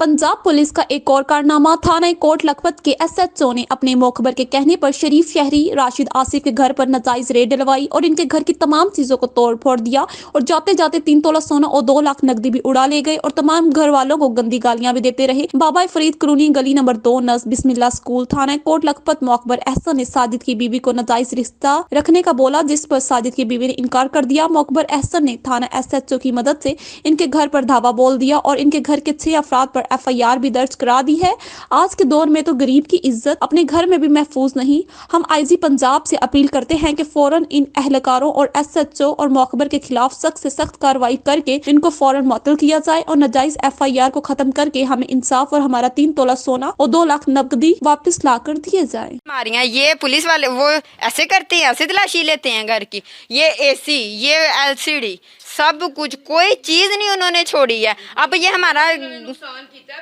Punjab police का एक और कारनामा। थाना कोट लखपत के एसएचओ ने अपने मोखबर के कहने पर शरीफ शहरी राशिद आसिफ के घर पर नाजायज रेड डलवाई और इनके घर की तमाम चीजों को तोड़ फोड़ दिया और जाते जाते 3 तोला सोना और 2 लाख नकदी भी उड़ा ले गए और तमाम घर वालों को गंदी गालियां भी देते रहे। बाबा फरीद कॉलोनी गली नंबर 2 नस बिस्मिल्लाह स्कूल थाना कोट लखपत मोखबर एहसन ने साजिद की बीवी को नाजायज रिश्ता रखने का बोला, जिस पर साजिद की बीवी ने इनकार कर दिया। मोखबर एहसन ने थाना एसएचओ की मदद से इनके घर पर धावा बोल दिया और इनके घर के 6 अफराद पर एफआईआर भी दर्ज करा दी है। आज के दौर में तो गरीब की इज्जत अपने घर में भी महफूज नहीं। हम आईजी पंजाब से अपील करते हैं कि फौरन इन अहलकारों और एसएचओ और मोखबर के खिलाफ सख्त से सख्त कार्रवाई करके इनको फौरन मुअत्तल किया जाए और नाजायज एफआईआर को खत्म करके हमें इंसाफ और हमारा 3 तोला सोना और 2 लाख नकदी वापस ला कर दिए जाए। हमारे यहाँ ये पुलिस वाले वो ऐसे करते हैं, ऐसे तलाशी लेते हैं घर की। ये एसी, ये एलसीडी, सब कुछ, कोई चीज़ नहीं उन्होंने छोड़ी है। अब ये हमारा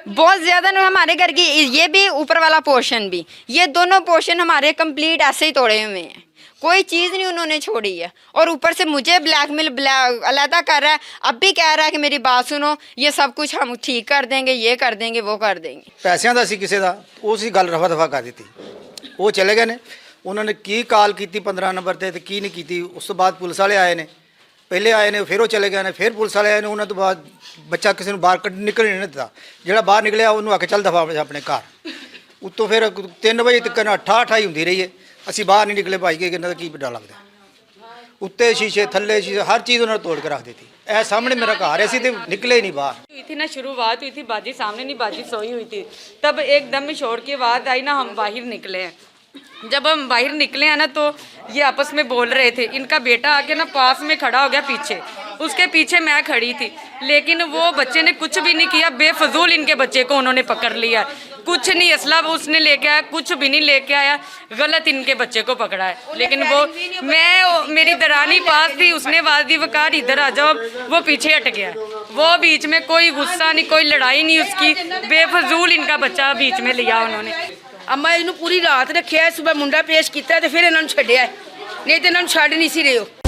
बहुत ज़्यादा हमारे घर की ये भी ऊपर वाला पोर्शन भी, ये दोनों पोर्शन हमारे कंप्लीट ऐसे ही तोड़े हुए हैं। कोई चीज़ नहीं उन्होंने छोड़ी है और ऊपर से मुझे ब्लैकमेल अलहदा कर रहा है। अब भी कह रहा है कि मेरी बात सुनो, ये सब कुछ हम ठीक कर देंगे, ये कर देंगे, वो कर देंगे। पैसों का किसी का उसी गल रफा दफा कर दी, वो चले गए ने। उन्होंने की कॉल की 15 नंबर से की नहीं की। उस तो बाद पुलिस वाले आए ने, पहले आए ने, फिर वो चले गए ने, फिर पुलिस वाले आए ने। उन्होंने तो बाद बच्चा किसी ने बाहर निकल नहीं दिता। जो बाहर निकलिया उन्होंने आके चल दफा अपने घर। उत्तों फिर 3 बजे तक अठाई होंगी रही है। असी बाहर नहीं निकले भाई के की डर लगता। उत्ते शीशे थले शीशे हर चीज़ उन्होंने तोड़ के रख दी थी। ऐ सामने मेरा घर है, तो निकले ही नहीं बाहर। हुई थी ना, शुरुआत हुई थी, बाजी सामने नहीं, बाजी सोई हुई थी। तब एकदम में शोर की आवाज़ आई ना, हम बाहर निकले हैं। जब हम बाहर निकले हैं ना तो ये आपस में बोल रहे थे। इनका बेटा आके ना पास में खड़ा हो गया पीछे, उसके पीछे मैं खड़ी थी, लेकिन वो बच्चे ने कुछ भी नहीं किया। बेफजूल इनके बच्चे को उन्होंने पकड़ लिया। कुछ नहीं असला उसने लेके आया, कुछ भी नहीं लेके आया। गलत इनके बच्चे को पकड़ा है। लेकिन वो मेरी दरानी पास थी, उसने आवाज़ दी वकार इधर आ जाओ, वो पीछे हट गया। वो बीच में कोई गुस्सा नहीं, कोई लड़ाई नहीं उसकी। बेफजूल इनका बच्चा बीच में लिया उन्होंने। अम्मा इन्हू पूरी रात रखे, सुबह मुंडा पेश किया तो फिर इन्होंने छड्डिया, नहीं तो इन्होंने छड्ड नहीं सी रहे।